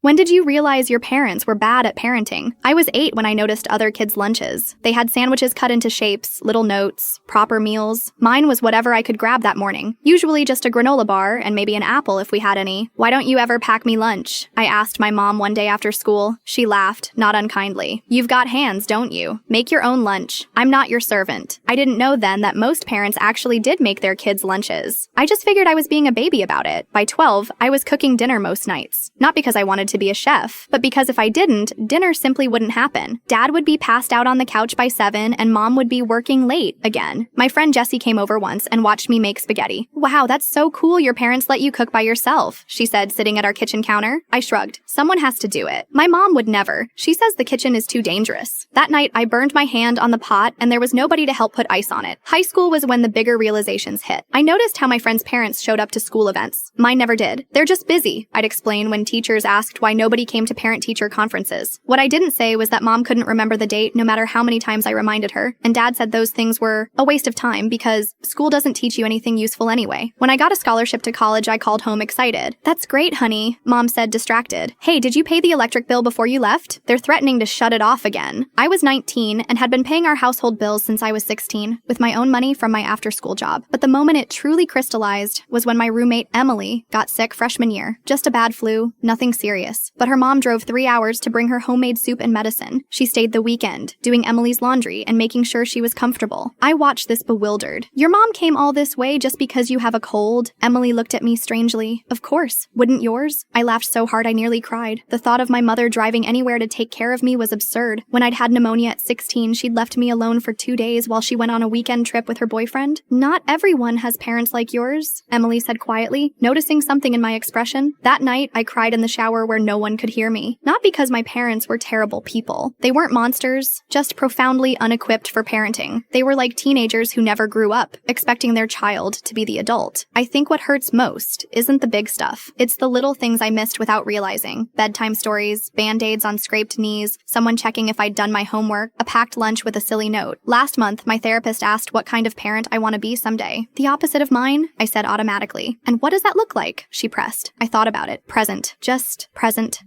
When did you realize your parents were bad at parenting? I was 8 when I noticed other kids' lunches. They had sandwiches cut into shapes, little notes, proper meals. Mine was whatever I could grab that morning. Usually just a granola bar and maybe an apple if we had any. Why don't you ever pack me lunch? I asked my mom one day after school. She laughed, not unkindly. You've got hands, don't you? Make your own lunch. I'm not your servant. I didn't know then that most parents actually did make their kids lunches. I just figured I was being a baby about it. By 12, I was cooking dinner most nights. Not because I wanted to be a chef, but because if I didn't, dinner simply wouldn't happen. Dad would be passed out on the couch by 7, and Mom would be working late again. My friend Jessie came over once and watched me make spaghetti. Wow, that's so cool your parents let you cook by yourself, she said, sitting at our kitchen counter. I shrugged. Someone has to do it. My mom would never. She says the kitchen is too dangerous. That night, I burned my hand on the pot, and there was nobody to help put ice on it. High school was when the bigger realizations hit. I noticed how my friends' parents showed up to school events. Mine never did. They're just busy, I'd explain when teachers asked why nobody came to parent-teacher conferences. What I didn't say was that Mom couldn't remember the date no matter how many times I reminded her, and Dad said those things were a waste of time because school doesn't teach you anything useful anyway. When I got a scholarship to college, I called home excited. That's great, honey, Mom said, distracted. Hey, did you pay the electric bill before you left? They're threatening to shut it off again. I was 19 and had been paying our household bills since I was 16 with my own money from my after-school job. But the moment it truly crystallized was when my roommate Emily got sick freshman year. Just a bad flu, nothing serious. But her mom drove 3 hours to bring her homemade soup and medicine. She stayed the weekend, doing Emily's laundry and making sure she was comfortable. I watched this bewildered. Your mom came all this way just because you have a cold? Emily looked at me strangely. Of course. Wouldn't yours? I laughed so hard I nearly cried. The thought of my mother driving anywhere to take care of me was absurd. When I'd had pneumonia at 16, she'd left me alone for 2 days while she went on a weekend trip with her boyfriend. Not everyone has parents like yours, Emily said quietly, noticing something in my expression. That night, I cried in the shower where no one could hear me. Not because my parents were terrible people. They weren't monsters, just profoundly unequipped for parenting. They were like teenagers who never grew up, expecting their child to be the adult. I think what hurts most isn't the big stuff. It's the little things I missed without realizing. Bedtime stories, band-aids on scraped knees, someone checking if I'd done my homework, a packed lunch with a silly note. Last month, my therapist asked what kind of parent I want to be someday. The opposite of mine, I said automatically. And what does that look like? She pressed. I thought about it. Present. Just present.